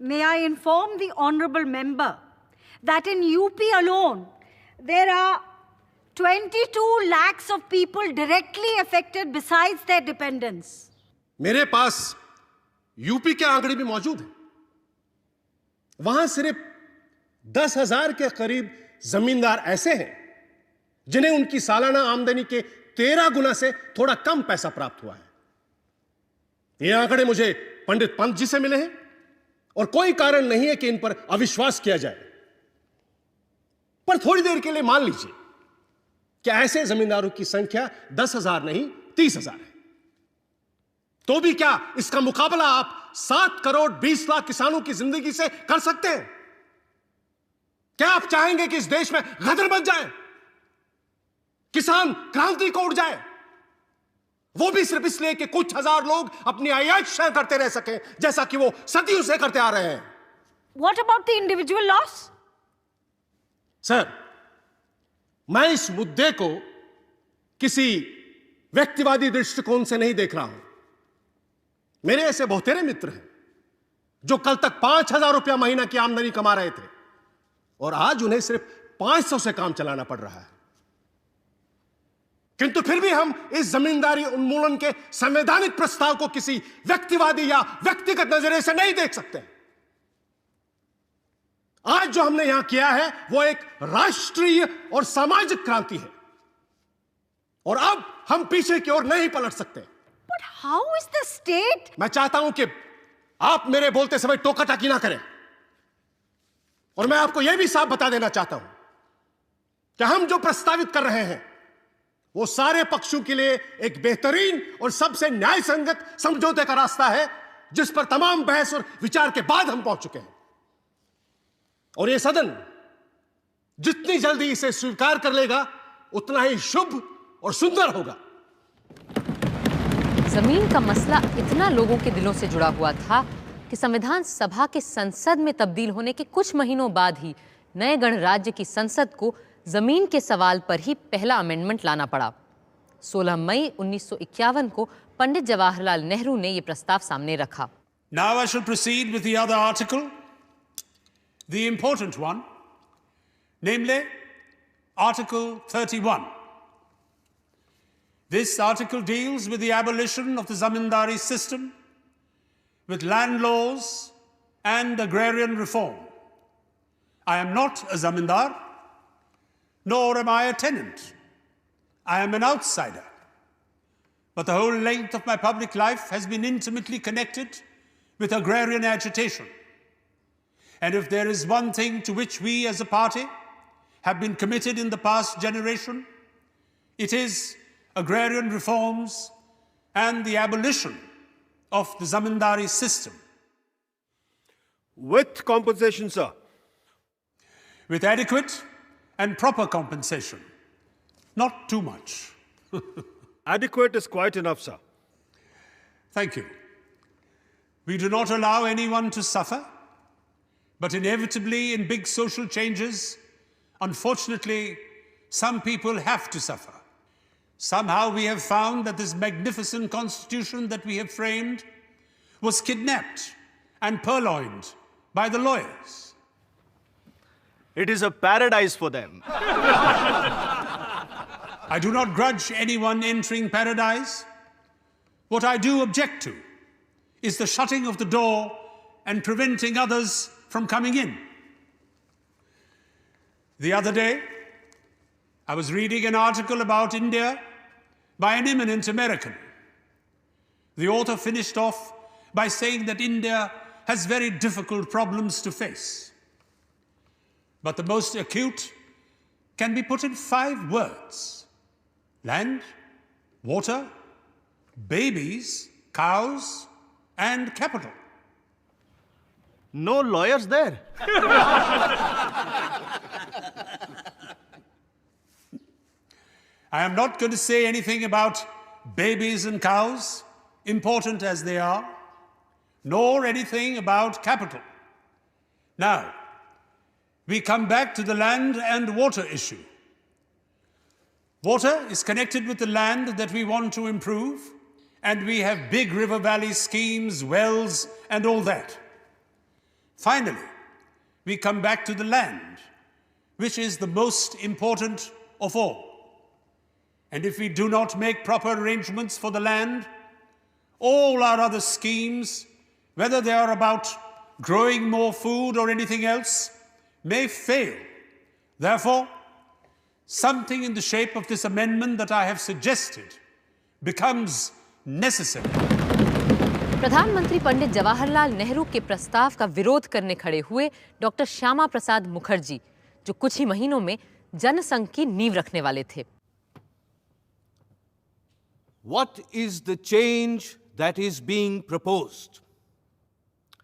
S21: May I inform the honorable member that in UP alone there are 22 lakhs of people directly affected besides their dependents.
S11: मेरे पास यूपी के आंकड़े भी मौजूद हैं। वहां सिर्फ 10,000 के करीब जमींदार ऐसे हैं जिन्हें उनकी सालाना आमदनी के 13 गुना से थोड़ा कम पैसा प्राप्त हुआ है। ये आंकड़े मुझे पंडित पंत जी से मिले हैं और कोई कारण नहीं है कि इन पर अविश्वास किया जाए। पर थोड़ी देर के लिए मान लीजिए कि ऐसे जमींदारों की संख्या 10,000 नहीं 30,000 है, तो भी क्या इसका मुकाबला आप 7 करोड़ 20 लाख किसानों की जिंदगी से कर सकते हैं? क्या आप चाहेंगे कि इस देश में गदर बच जाए, किसान क्रांति को उड़ जाए, वो भी सिर्फ इसलिए कि कुछ हजार लोग अपनी आयात करते रह सके, जैसा कि वो सदियों से करते आ रहे हैं?
S21: What about the individual loss?
S11: Sir, मैं इस मुद्दे को किसी व्यक्तिवादी दृष्टिकोण से नहीं देख रहा हूं। मेरे ऐसे बहुतेरे मित्र हैं जो कल तक 5,000 रुपया महीना की आमदनी कमा रहे थे और आज उन्हें सिर्फ 500 से काम चलाना पड़ रहा है। किंतु फिर भी हम इस जमींदारी उन्मूलन के संवैधानिक प्रस्ताव को किसी व्यक्तिवादी या व्यक्तिगत नजरिए से नहीं देख सकते। आज जो हमने यहां किया है वो एक राष्ट्रीय और सामाजिक क्रांति है और अब हम पीछे की ओर नहीं पलट सकते।
S21: But how is the state?
S11: मैं चाहता हूं कि आप मेरे बोलते समय टोका टाकी ना करें और मैं आपको यह भी साफ बता देना चाहता हूं कि हम जो प्रस्तावित कर रहे हैं वो सारे पक्षों के लिए एक बेहतरीन और सबसे न्याय संगत समझौते का रास्ता है, जिस पर तमाम बहस और विचार के बाद हम पहुंच चुके हैं। और यह सदन जितनी जल्दी इसे स्वीकार कर लेगा उतना ही शुभ और सुंदर होगा।
S1: जमीन का मसला इतना लोगों के दिलों से जुड़ा हुआ था कि संविधान सभा के संसद में तब्दील होने के कुछ महीनों बाद ही नए गणराज्य की संसद को जमीन के सवाल पर ही पहला अमेंडमेंट लाना पड़ा। 16 मई 1951 को पंडित जवाहरलाल नेहरू ने यह प्रस्ताव सामने रखा।
S15: Now I shall proceed with the other article, the important one, namely Article 31. This article deals with the abolition of the zamindari system, with land laws and agrarian reform. I am not a zamindar, nor am I a tenant. I am an outsider. But the whole length of my public life has been intimately connected with agrarian agitation. And if there is one thing to which we as a party have been committed in the past generation, it is agrarian reforms and the abolition of the zamindari system.
S11: With compensation, sir?
S15: With adequate and proper compensation. Not too much.
S11: Adequate is quite enough, sir.
S15: Thank you. We do not allow anyone to suffer, but inevitably in big social changes, unfortunately, some people have to suffer. Somehow we have found that this magnificent constitution that we have framed was kidnapped and purloined by the lawyers.
S5: It is a paradise for them.
S15: I do not grudge anyone entering paradise. What I do object to is the shutting of the door and preventing others from coming in. The other day, I was reading an article about India by an eminent American. The author finished off by saying that India has very difficult problems to face. But the most acute can be put in 5 words: land, water, babies, cows, and capital.
S5: No lawyers there.
S15: I am not going to say anything about babies and cows, important as they are, nor anything about capital. Now, we come back to the land and water issue. Water is connected with the land that we want to improve, and we have big river valley schemes, wells, and all that. Finally, we come back to the land, which is the most important of all. And if we do not make proper arrangements for the land, all our other schemes, whether they are about growing more food or anything else, may fail. Therefore, something in the shape of this amendment that I have suggested becomes necessary.
S1: प्रधानमंत्री पंडित जवाहरलाल नेहरू के प्रस्ताव का विरोध करने खड़े हुए डॉक्टर श्यामा प्रसाद मुखर्जी, जो कुछ ही महीनों में जनसंघ की नींव रखने वाले थे।
S7: What is the change that is being proposed?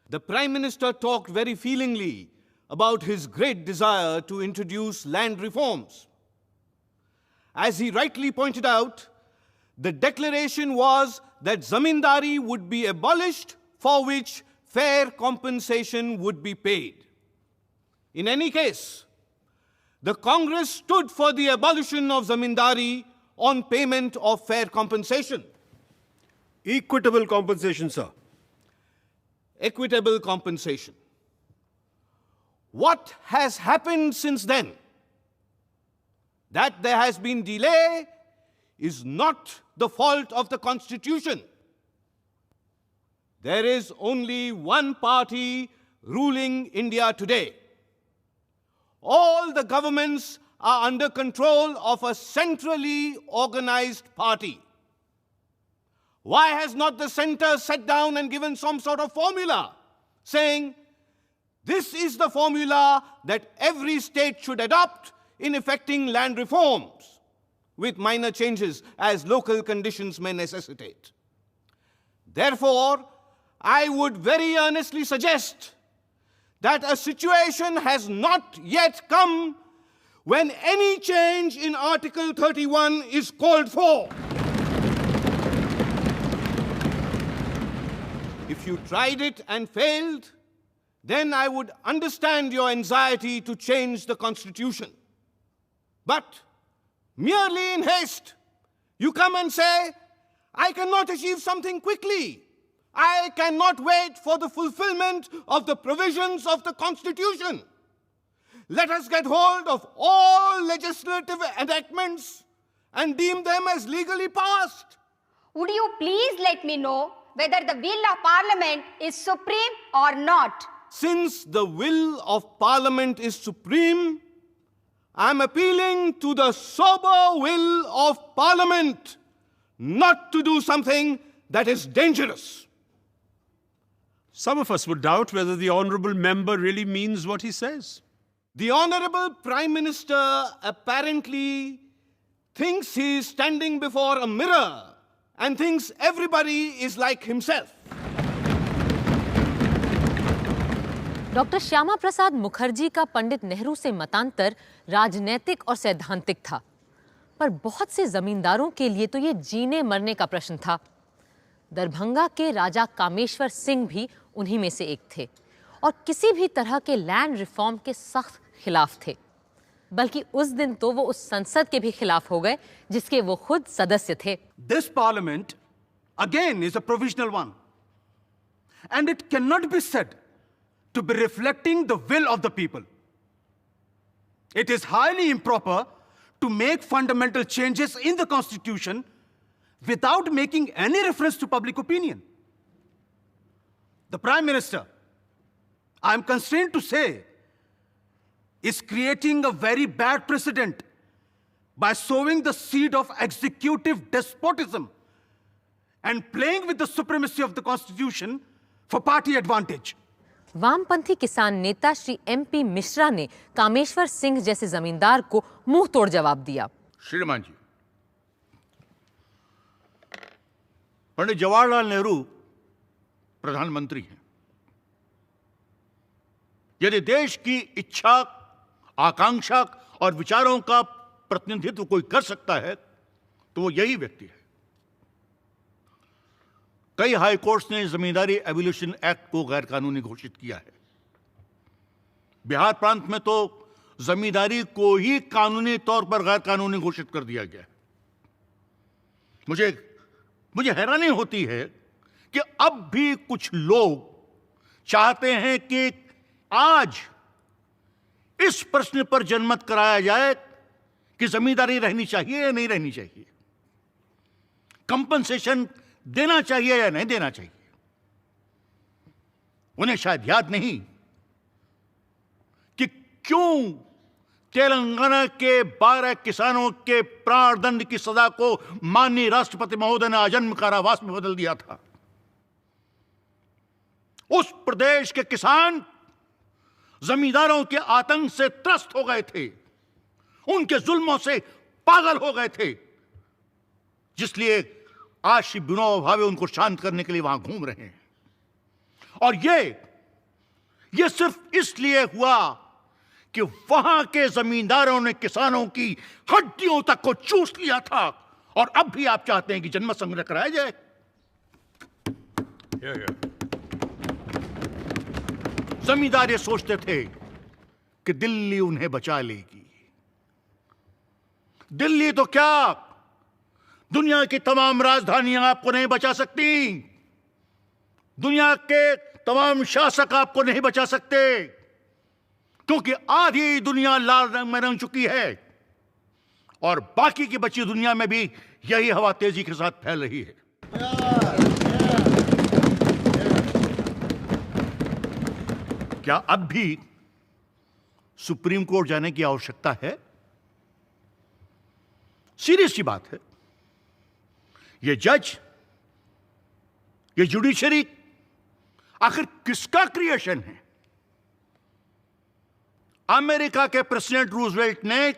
S7: The Prime Minister talked very feelingly about his great desire to introduce land reforms. As he rightly pointed out, the declaration was that zamindari would be abolished, for which fair compensation would be paid. In any case, the Congress stood for the abolition of zamindari on payment of fair compensation.
S16: Equitable compensation, sir.
S7: Equitable compensation. What has happened since then? That there has been delay is not the fault of the Constitution. There is only one party ruling India today. All the governments are under control of a centrally organized party. Why has not the center sat down and given some sort of formula saying, this is the formula that every state should adopt in effecting land reforms, with minor changes as local conditions may necessitate? Therefore, I would very earnestly suggest that a situation has not yet come when any change in Article 31 is called for. If you tried it and failed, then I would understand your anxiety to change the Constitution. But merely in haste, you come and say, I cannot achieve something quickly. I cannot wait for the fulfillment of the provisions of the Constitution. Let us get hold of all legislative enactments and deem them as legally passed.
S8: Would you please let me know whether the will of Parliament is supreme or not?
S7: Since the will of Parliament is supreme, I am appealing to the sober will of Parliament not to do something that is dangerous.
S15: Some of us would doubt whether the honorable member really means what he says.
S7: The Honorable Prime Minister apparently thinks he is standing before a mirror and thinks everybody is like himself.
S1: Doctor Shyama Prasad Mukherjee का पंडित नेहरू से मतांतर राजनैतिक और सैद्धांतिक था, पर बहुत से जमींदारों के लिए तो ये जीने मरने का प्रश्न था। दरभंगा के राजा कामेश्वर सिंह भी उन्हीं में से एक थे और किसी भी तरह के लैंड रिफॉर्म के सख्त खिलाफ थे। बल्कि उस दिन तो वो उस संसद के भी खिलाफ हो गए जिसके वो खुद सदस्य थे।
S13: This parliament again is a provisional one, and it cannot be said to be reflecting the will of the people. It is highly improper to make fundamental changes in the constitution without making any reference to public opinion. The Prime Minister, I am constrained to say, is creating a very bad precedent by sowing the seed of executive despotism and playing with the supremacy of the constitution for party advantage.
S1: वामपंथी किसान नेता श्री MP मिश्रा ने कामेश्वर सिंह जैसे जमींदार को मुंह तोड़ जवाब दिया।
S10: श्रीमान जी, पंडित जवाहरलाल नेहरू प्रधानमंत्री हैं। यदि देश की इच्छा, आकांक्षा और विचारों का प्रतिनिधित्व कोई कर सकता है तो वो यही व्यक्ति है। कई हाई कोर्ट्स ने जमींदारी एबोलिशन एक्ट को गैर कानूनी घोषित किया है। बिहार प्रांत में तो जमींदारी को ही कानूनी तौर पर गैर कानूनी घोषित कर दिया गया है। मुझे हैरानी होती है कि अब भी कुछ लोग चाहते हैं कि आज इस प्रश्न पर जनमत कराया जाए कि जमींदारी रहनी चाहिए या नहीं रहनी चाहिए, कंपनसेशन देना चाहिए या नहीं देना चाहिए। उन्हें शायद याद नहीं कि क्यों तेलंगाना के 12 किसानों के प्राणदंड की सजा को माननीय राष्ट्रपति महोदय ने आजन्म कारावास में बदल दिया था। उस प्रदेश के किसान जमींदारों के आतंक से त्रस्त हो गए थे, उनके जुल्मों से पागल हो गए थे, जिसलिए आज श्री विनोबा भावे उनको शांत करने के लिए वहां घूम रहे हैं। और ये सिर्फ इसलिए हुआ कि वहां के जमींदारों ने किसानों की हड्डियों तक को चूस लिया था। और अब भी आप चाहते हैं कि जनमत संग्रह कराया जाए। जमींदार ये सोचते थे कि दिल्ली उन्हें बचा लेगी। दिल्ली तो क्या, दुनिया की तमाम राजधानियां आपको नहीं बचा सकती, दुनिया के तमाम शासक आपको नहीं बचा सकते, क्योंकि आधी दुनिया लाल रंग में रंग चुकी है और बाकी की बची दुनिया में भी यही हवा तेजी के साथ फैल रही है। क्या अब भी सुप्रीम कोर्ट जाने की आवश्यकता है? सीरियस सी बात है। ये जज, ये जुडिशरी आखिर किसका क्रिएशन है? अमेरिका के प्रेसिडेंट रूजवेल्ट ने,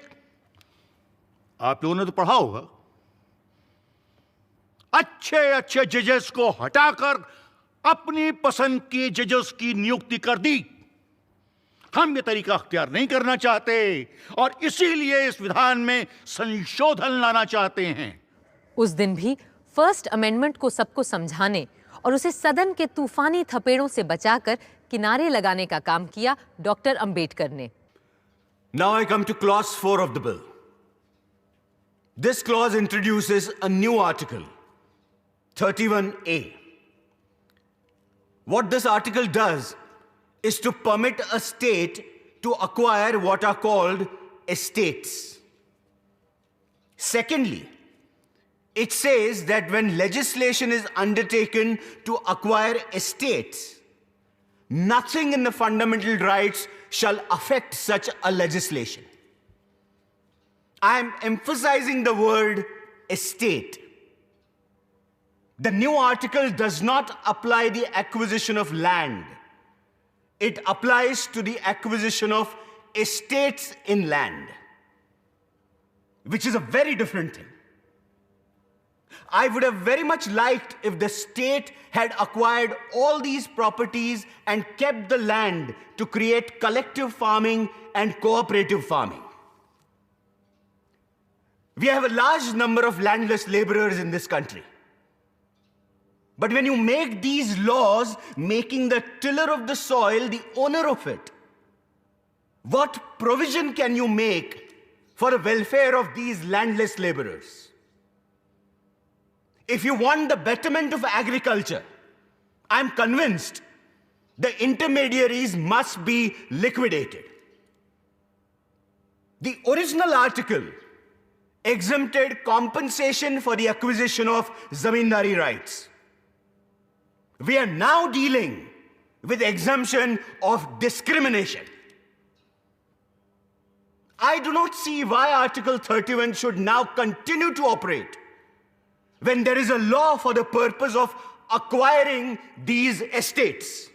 S10: आप लोगों ने तो पढ़ा होगा, अच्छे अच्छे जजेस को हटाकर अपनी पसंद की जजेस की नियुक्ति कर दी। हम ये तरीका अख्तियार नहीं करना चाहते और इसीलिए इस विधान में संशोधन लाना चाहते हैं।
S1: उस दिन भी फर्स्ट अमेंडमेंट को सबको समझाने और उसे सदन के तूफानी थपेड़ों से बचाकर किनारे लगाने का काम किया डॉक्टर अंबेडकर ने।
S12: Now I come to clause 4 of the bill. This clause introduces a new article, 31A. What this article does is to permit a state to acquire what are called estates. Secondly, it says that when legislation is undertaken to acquire estates, nothing in the fundamental rights shall affect such a legislation. I am emphasizing the word estate. The new article does not apply the acquisition of land. It applies to the acquisition of estates in land, which is a very different thing. I would have very much liked if the state had acquired all these properties and kept the land to create collective farming and cooperative farming. We have a large number of landless laborers in this country. But when you make these laws, making the tiller of the soil the owner of it, what provision can you make for the welfare of these landless laborers? If you want the betterment of agriculture, I'm convinced the intermediaries must be liquidated. The original article exempted compensation for the acquisition of zamindari rights. We are now dealing with exemption of discrimination. I do not see why Article 31 should now continue to operate when there is a law for the purpose of acquiring these estates.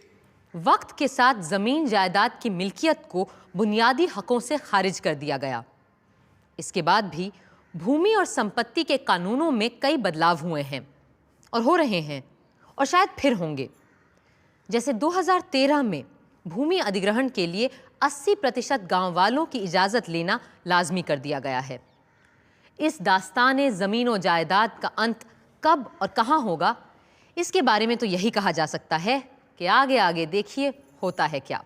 S1: वक्त के साथ जमीन जायदाद की मिल्कियत को बुनियादी हकों से खारिज कर दिया गया। इसके बाद भी भूमि और संपत्ति के कानूनों में कई बदलाव हुए हैं और हो रहे हैं और शायद फिर होंगे। जैसे 2013 में भूमि अधिग्रहण के लिए 80% गांव वालों की इजाज़त लेना लाजमी कर दिया गया है। इस दास्तान ज़मीन और जायदाद का अंत कब और कहां होगा, इसके बारे में तो यही कहा जा सकता है कि आगे आगे देखिए होता है क्या।